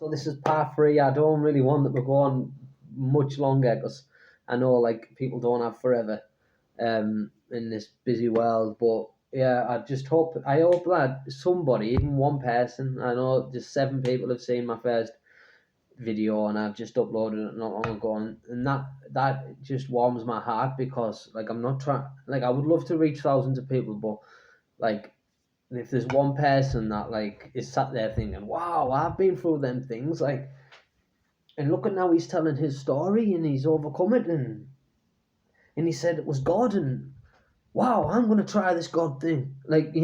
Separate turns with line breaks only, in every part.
So this is part three. I don't really want that we're going much longer because I know like people don't have forever in this busy world. But yeah, I hope that somebody, even one person, I know just 7 people have seen my first video and I've just uploaded it not long ago, and that just warms my heart because like I'm not trying, like I would love to reach thousands of people, but like if there's one person that like is sat there thinking, wow, I've been through them things, like, and look at now he's telling his story and he's overcome it, and he said it was God, and wow, I'm gonna try this God thing, like,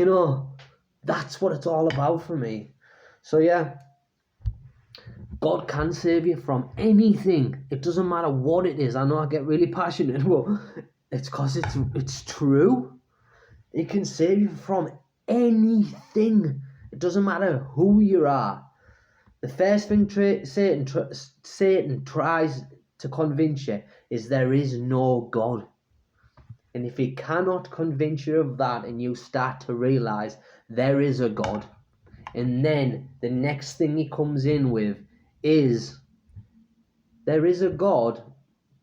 that's what it's all about for me. So yeah, God can save you from anything. It doesn't matter what it is. I know I get really passionate, but it's because it's true. It can save you from anything. It doesn't matter who you are. The first thing Satan tries to convince you is there is no God. And if he cannot convince you of that and you start to realize there is a God, and then the next thing he comes in with is there is a God,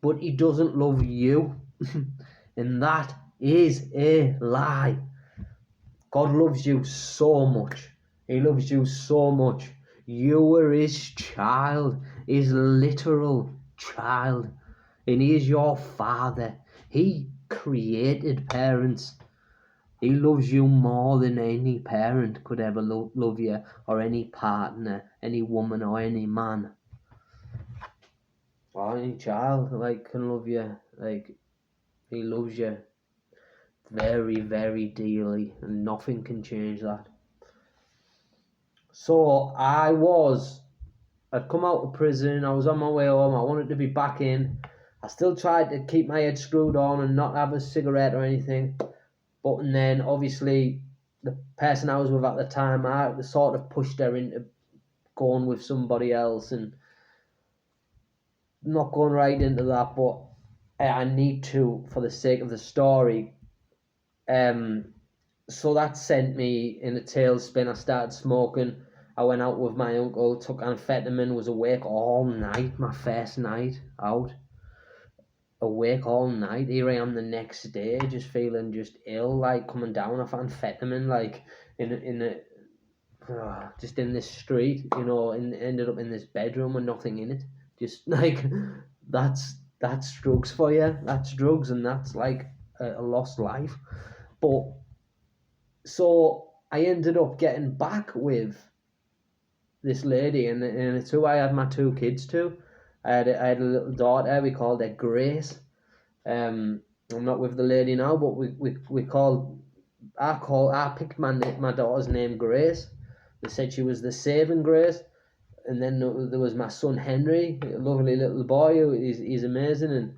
but he doesn't love you. And that is a lie. God loves you so much. He loves you so much. You are his child, his literal child. And he is your father. He created parents. He loves you more than any parent could ever love you, or any partner, any woman, or any man. Or any child, like, can love you. Like, he loves you very, very dearly, and nothing can change that. So I'd come out of prison, I was on my way home, I wanted to be back in. I still tried to keep my head screwed on and not have a cigarette or anything. But and then obviously the person I was with at the time, I sort of pushed her into going with somebody else, and not going right into that, but I need to, for the sake of the story. So that sent me in a tailspin. I started smoking. I went out with my uncle, took amphetamine, was awake all night, my first night out. Awake all night. Here I am the next day, just feeling just ill, like coming down off amphetamine, like just in this street, and ended up in this bedroom with nothing in it. Just like that's drugs for you. That's drugs, and that's like a lost life. But so I ended up getting back with this lady, and it's who I had my 2 kids to. I had a little daughter. We called her Grace. I'm not with the lady now, but I picked my daughter's name Grace. They said she was the saving grace. And then there was my son Henry, a lovely little boy. He's amazing,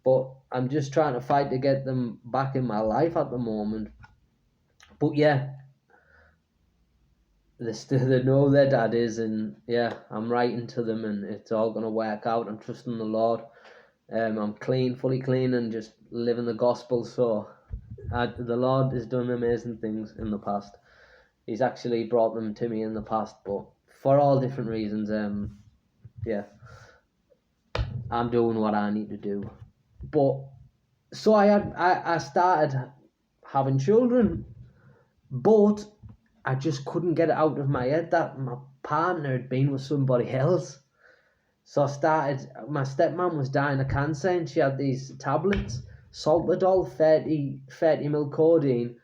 but I'm just trying to fight to get them back in my life at the moment. But yeah, they know their dad is, and yeah, I'm writing to them, and it's all gonna work out. I'm trusting the Lord. I'm clean, fully clean, and just living the gospel. So the Lord has done amazing things in the past. He's actually brought them to me in the past, but for all different reasons. Yeah, I'm doing what I need to do. But so I started having children, but I just couldn't get it out of my head that my partner had been with somebody else. So my stepmom was dying of cancer, and she had these tablets, Solpadol, 30 ml codeine,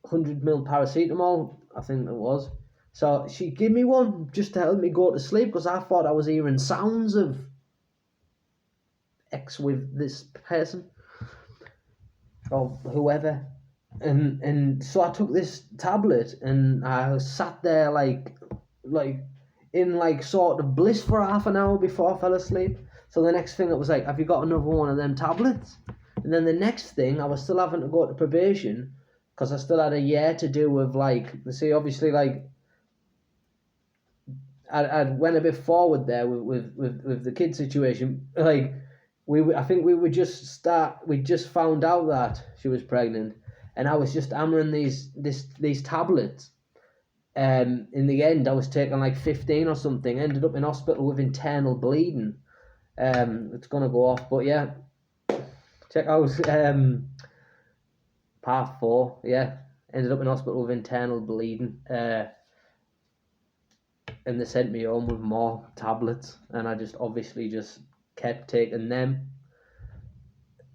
100 ml paracetamol, I think it was. So she gave me one just to help me go to sleep, because I thought I was hearing sounds of X with this person or whoever. And so I took this tablet, and I sat there like in like sort of bliss for half an hour before I fell asleep. So the next thing it was like, have you got another one of them tablets? And then the next thing, I was still having to go to probation because I still had a year to do with like, see, obviously like I went a bit forward there with the kid situation. Like I think we just found out that she was pregnant, and I was just hammering these tablets. In the end, I was taking like 15 or something. Ended up in hospital with internal bleeding. It's gonna go off, but yeah, check out part 4. Yeah, ended up in hospital with internal bleeding. And they sent me home with more tablets, and I just obviously just kept taking them.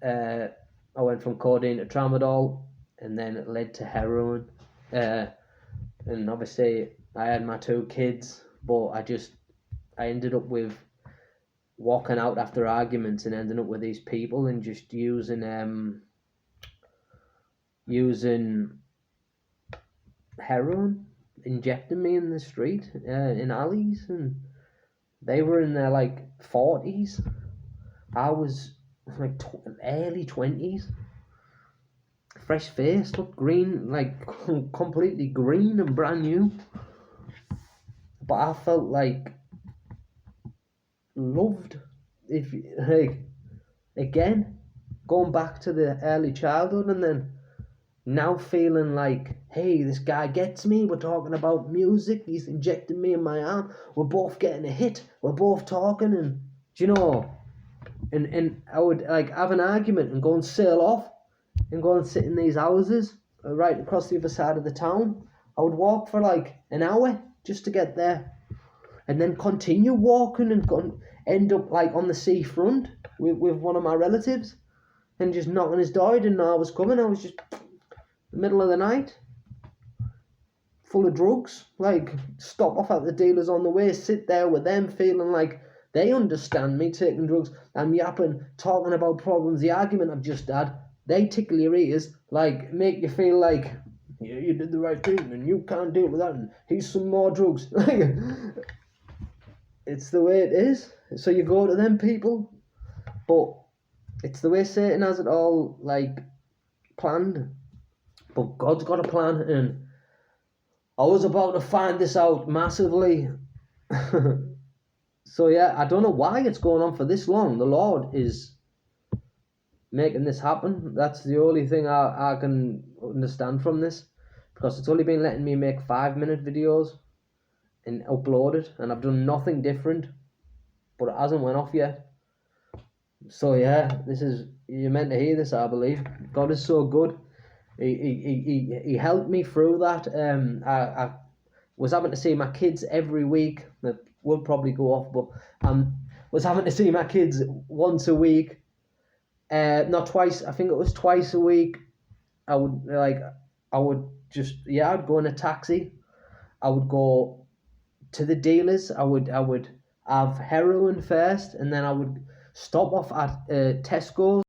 I went from codeine to tramadol, and then it led to heroin. And obviously, I had my 2 kids, but I ended up with walking out after arguments and ending up with these people and just using heroin, injecting me in the street, in alleys, and they were in their like 40s. I was like early 20s. Fresh face, looked green, like completely green and brand new. But I felt like loved. If like again, going back to the early childhood, and then now feeling like, hey, this guy gets me. We're talking about music. He's injecting me in my arm. We're both getting a hit. We're both talking, and do you know? And I would like have an argument and go and sail off and go and sit in these houses right across the other side of the town. I would walk for like an hour just to get there, and then continue walking and end up like on the seafront with one of my relatives, and just knock on his door. He didn't know I was coming. I was just the middle of the night, full of drugs. Like stop off at the dealers on the way, sit there with them, feeling like they understand me taking drugs. I'm yapping, talking about problems, the argument I've just had. They tickle your ears, like make you feel like, yeah, you did the right thing and you can't deal with that and here's some more drugs. Like, it's the way it is. So you go to them people, but it's the way Satan has it all like planned. But God's got a plan, and I was about to find this out massively. So yeah, I don't know why it's going on for this long. The Lord is making this happen. That's the only thing I can understand from this, because it's only been letting me make 5-minute videos and upload it, and I've done nothing different, but it hasn't went off yet. So yeah, you're meant to hear this, I believe. God is so good. He helped me through that. I was having to see my kids every week. That will probably go off, but was having to see my kids once a week. Not twice. I think it was twice a week. I'd go in a taxi. I would go to the dealers. I would have heroin first, and then I would stop off at Tesco's.